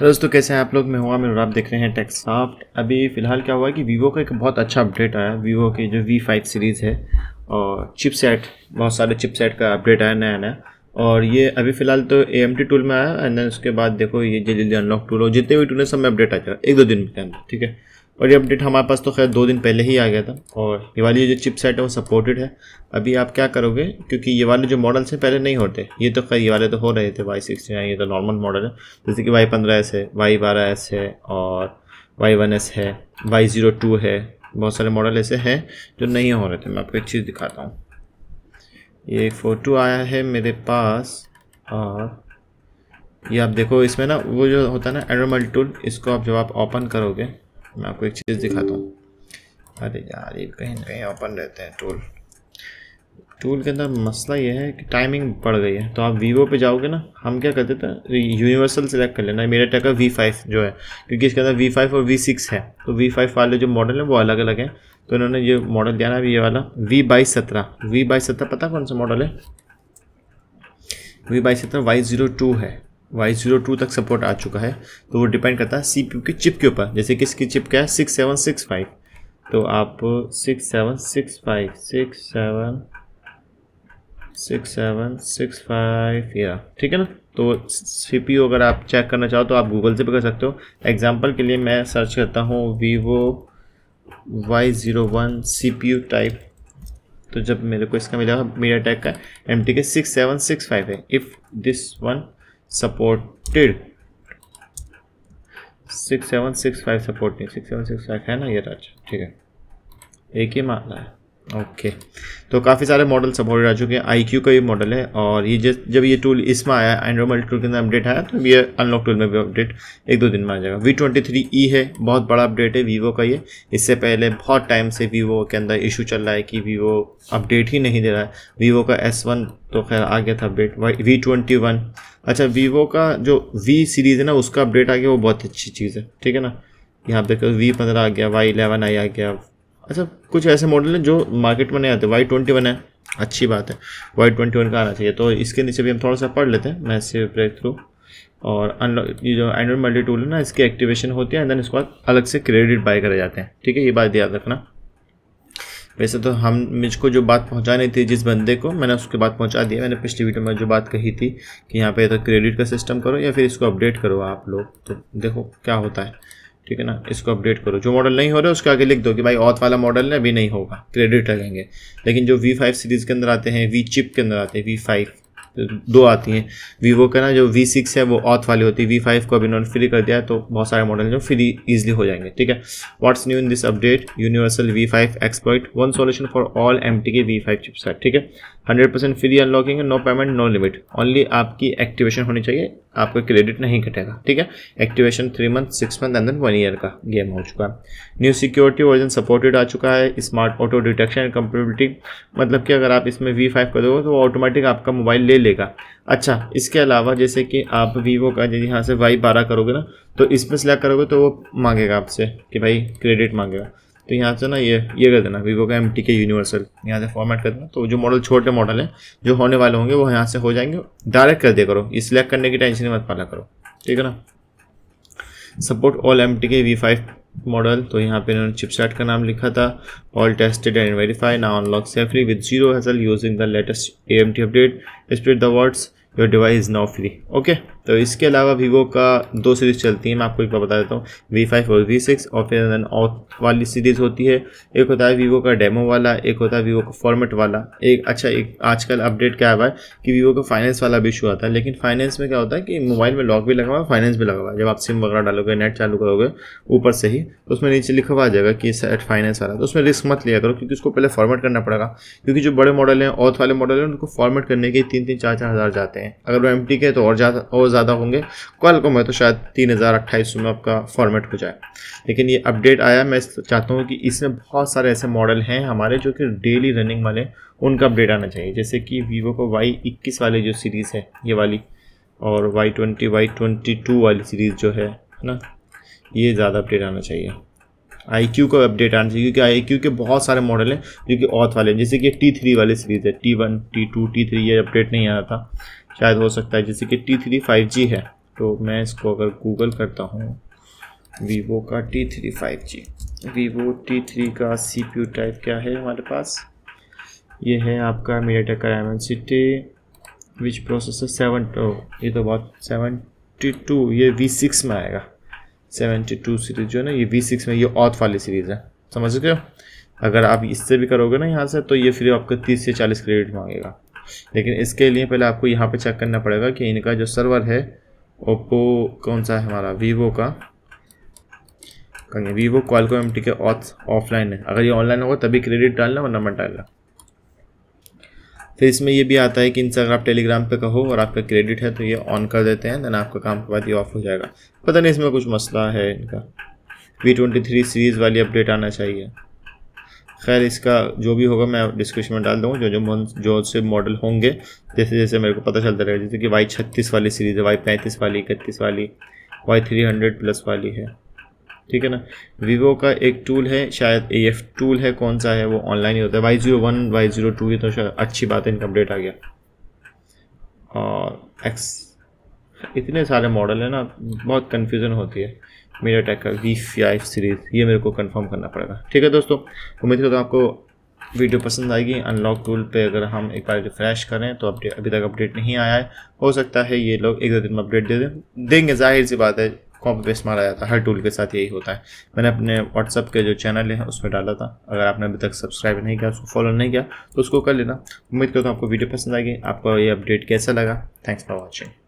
Hello दोस्तों, कैसे हैं आप लोग। मैं हूं आमिर और आप देख रहे हैं टेक्सॉफ्ट। अभी फ़िलहाल क्या हुआ है कि वीवो का एक बहुत अच्छा अपडेट आया। वीवो की जो V5 सीरीज़ है और चिपसेट, बहुत सारे चिपसेट का अपडेट आया नया नया। और ये अभी फ़िलहाल तो AMD टूल में आया एंड देन उसके बाद देखो ये जल्दी जल्दी अनलॉक टूल और जितने भी टूल है सब में अपडेट आ जाएगा 1-2 दिन के अंदर, ठीक है। और ये अपडेट हमारे पास तो खैर 2 दिन पहले ही आ गया था। और ये वाली जो चिपसेट है वो सपोर्टेड है। अभी आप क्या करोगे, क्योंकि ये वाले जो मॉडल्स हैं पहले नहीं होते, ये तो खैर ये वाले तो हो रहे थे Y69, ये तो नॉर्मल मॉडल है। जैसे कि Y15S है, Y12S है और Y1S है, Y02 है। बहुत सारे मॉडल ऐसे हैं जो नहीं हो रहे थे। मैं आपको एक चीज़ दिखाता हूँ। ये फ़ोटो आया है मेरे पास और ये आप देखो, इसमें ना वो जो होता है ना एरोमल टूल, इसको आप जब आप ओपन करोगे, मैं आपको एक चीज़ दिखाता हूँ। अरे यार, ये कहीं ना कहीं ओपन रहते हैं टूल के अंदर। मसला ये है कि टाइमिंग बढ़ गई है। तो आप वीवो पे जाओगे ना, हम क्या करते थे, यूनिवर्सल सेलेक्ट कर लेना। मेरा टेक का V5 जो है, क्योंकि इसके अंदर V5 और V6 है, तो V5 वाले जो मॉडल हैं वो अलग अलग हैं। तो इन्होंने ये मॉडल दिया ना अभी, ये वाला V2217 पता कौन सा मॉडल है? V2217 Y02 है। Y02 तक सपोर्ट आ चुका है। तो वो डिपेंड करता है CPU की चिप के ऊपर। जैसे कि इसकी चिप क्या है 6765, तो आप 6765 या ठीक है ना। तो CPU अगर आप चेक करना चाहो तो आप गूगल से भी कर सकते हो। एग्जांपल के लिए मैं सर्च करता हूँ Vivo Y01 CPU टाइप, तो जब मेरे को इसका मिलेगा MediaTek का MTK 6765 है। If this one supported 6765 support नहीं, 6765 है ना ये राज, ठीक है, एक ही मामला है। ओके, तो काफ़ी सारे मॉडल सपोर्टेड आ चुके हैं। IQ का ये मॉडल है और ये जब ये टूल इसमें आया, एंड्रोइड टूल के अंदर अपडेट आया, तो ये अनलॉक टूल में भी अपडेट 1-2 दिन में आ जाएगा। V23E है, बहुत बड़ा अपडेट है वीवो का ये। इससे पहले बहुत टाइम से वीवो के अंदर इशू चल रहा है कि वीवो अपडेट ही नहीं दे रहा है। वीवो का S1 तो खैर आ गया था अपडेट। V21, अच्छा वीवो का जो V सीरीज़ है ना उसका अपडेट आ गया, वो बहुत अच्छी चीज़ है, ठीक है ना। यहाँ पे V15 आ गया, Y11i आ गया। अच्छा, कुछ ऐसे मॉडल हैं जो मार्केट में नहीं आते। Y21 है, अच्छी बात है, Y21 का आना चाहिए। तो इसके नीचे भी हम थोड़ा सा पढ़ लेते हैं, मैसिव ब्रेक थ्रू और अनलॉक। ये जो एंड्रॉइड मल्टी टूल है ना, इसकी एक्टिवेशन होती है एंड देन इसके बाद अलग से क्रेडिट बाय करे जाते हैं, ठीक है, ये बात याद रखना। वैसे तो मुझको जो बात पहुंचानी थी जिस बंदे को, मैंने उसके बात पहुंचा दिया। मैंने पिछली वीडियो में जो बात कही थी कि यहाँ पे तो क्रेडिट का सिस्टम करो या फिर इसको अपडेट करो आप लोग, तो देखो क्या होता है, ठीक है ना। इसको अपडेट करो, जो मॉडल नहीं हो रहा है उसके आगे लिख दो कि भाई ऑथ वाला मॉडल है, अभी नहीं होगा, क्रेडिट लगेंगे। लेकिन जो V5 सीरीज़ के अंदर आते हैं, V चिप के अंदर आते हैं, V5 दो आती हैं। वीवो का ना जो V6 है वो ऑथ वाली होती है, V5 को अभी इन्होंने फ्री कर दिया है, तो बहुत सारे मॉडल जो फ्री ईजिली हो जाएंगे, ठीक है। What's new in this update, universal V5 exploit, one solution for all MTK V5 chipset, ठीक है। 100% फ्री अनलॉकिंग है, no payment no limit, only आपकी एक्टिवेशन होनी चाहिए, आपका क्रेडिट नहीं कटेगा, ठीक है। Activation 3 month 6 month and then 1 year का गेम हो चुका है। न्यू सिक्योरिटी वर्जन सपोर्टेड आ चुका है। Smart auto detection and compatibility, मतलब कि अगर आप इसमें V5 कर दोगे तो वो ऑटोमेटिक आपका मोबाइल ले लेगा। अच्छा, इसके अलावा जैसे कि आप वीवो का यदि यहाँ से Y12 करोगे ना, तो इसमें सिलेक्ट करोगे तो वो मांगेगा आपसे कि भाई क्रेडिट मांगेगा। तो यहाँ से ना ये कर देना, वीवो का MTK यूनिवर्सल यहाँ से फॉर्मेट कर देना। तो जो मॉडल छोटे मॉडल हैं जो होने वाले होंगे वो यहाँ से हो जाएंगे, डायरेक्ट कर दिया करो, ये सिलेक्ट करने की टेंशन मत पाला करो, ठीक है ना। Support all MTK V5 model, तो यहाँ पे इन्होंने चिपसेट का नाम लिखा था। All tested and verify, now unlock safely with zero hassle using the latest AMD update, spread the words your device now free. Okay, तो इसके अलावा वीवो का 2 सीरीज़ चलती हैं, मैं आपको एक बार बता देता हूँ, V5 और V6, और फिर देन ऑथ वाली सीरीज़ होती है। एक होता है वीवो का डेमो वाला, एक होता है वीवो का फॉर्मेट वाला। एक आजकल अपडेट क्या हुआ है कि वीवो का फाइनेंस वाला भी इशू आता है। लेकिन फाइनेंस में क्या होता है कि मोबाइल में लॉक भी लगा हुआ है, फाइनेंस भी लगा हुआ है। जब आप सिम वगैरह डालोगे, नेट चालू करोगे ऊपर से ही, तो उसमें नीचे लिखा हुआ आ जाएगा कि सेट फाइनेंस वाला। तो उसमें रिस्क मत लिया करो, क्योंकि उसको पहले फॉर्मेट करना पड़ेगा। क्योंकि जो बड़े मॉडल हैं, ऑथ वाले मॉडल हैं, उनको फॉर्मेट करने के 3-3, 4-4 हज़ार जाते हैं। अगर वो MTK है तो और ज़्यादा होंगे। क्वालकॉम है तो शायद 3028 में आपका फॉर्मेट हो जाए। लेकिन ये अपडेट आया, मैं चाहता हूँ कि इसमें बहुत सारे ऐसे मॉडल हैं हमारे जो कि डेली रनिंग वाले, उनका अपडेट आना चाहिए। जैसे कि वीवो को Y21 वाली जो सीरीज़ है ये वाली, और Y20, Y22 वाली सीरीज़ जो है ना, ये ज़्यादा अपडेट आना चाहिए। IQ का अपडेट आना चाहिए, क्योंकि IQ के बहुत सारे मॉडल हैं जो कि ऑथ वाले हैं। जैसे कि T3 वाली सीरीज़ है, T1, T2, T3, ये अपडेट नहीं आया था, शायद हो सकता है। जैसे कि T3 5G है, तो मैं इसको अगर गूगल करता हूँ वीवो का T3 5G, वीवो T3 का CPU टाइप क्या है हमारे पास, ये है आपका मीडियाटेक का डायमेंसिटी विच प्रोसेसर 7, ये तो बहुत 72, ये V6 में आएगा। 72 सीरीज़ जो है ना, ये V6 में, ये ऑथ वाली सीरीज़ है, समझ सकते हो। अगर आप इससे भी करोगे ना यहाँ से, तो ये फिर आपका 30 से 40 क्रेडिट मांगेगा। लेकिन इसके लिए पहले आपको यहाँ पे चेक करना पड़ेगा कि इनका जो सर्वर है ओप्पो कौन सा है हमारा, वीवो का, कहेंगे वीवो क्वालकॉम MT के ऑफलाइन है। अगर ये ऑनलाइन होगा तभी क्रेडिट डालना, वरना मत डालना। फिर इसमें ये भी आता है कि इनसे अगर आप टेलीग्राम पे कहो और आपका क्रेडिट है तो ये ऑन कर देते हैं, देन आपका काम के बाद ये ऑफ हो जाएगा। पता नहीं इसमें कुछ मसला है इनका। V23 सीरीज़ वाली अपडेट आना चाहिए। खैर इसका जो भी होगा मैं डिस्क्रिप्शन में डाल दूँगा, जो से मॉडल होंगे जैसे जैसे मेरे को पता चलता रहेगा। जैसे कि Y36 वाली सीरीज़ है, Y35 वाली, 31 वाली, Y300 प्लस वाली है, ठीक है ना। वीवो का एक टूल है, शायद AF टूल है, कौन सा है वो ऑनलाइन ही होता है, Y01 Y02, ये तो शायद अच्छी बात है, इनका अपडेट आ गया। और इतने सारे मॉडल है ना, बहुत कन्फ्यूज़न होती है। मीडियाटेक का V5 सीरीज़, ये मेरे को कंफर्म करना पड़ेगा। ठीक है दोस्तों, उम्मीद करता हूँ आपको वीडियो पसंद आएगी। अनलॉक टूल पे अगर हम एक बार रिफ्रेश करें तो अपडेट अभी तक अपडेट नहीं आया है, हो सकता है ये लोग 1-2 दिन में अपडेट देंगे, जाहिर सी बात है, कॉपी पेस्ट मारा जाता है, हर टूल के साथ यही होता है। मैंने अपने व्हाट्सअप के जो चैनल है उसमें डाला था, अगर आपने अभी तक सब्सक्राइब नहीं किया, उसको फॉलो नहीं किया तो उसको कर लेना। उम्मीद करता हूँ आपको वीडियो पसंद आएगी। आपको ये अपडेट कैसा लगा? Thanks for watching.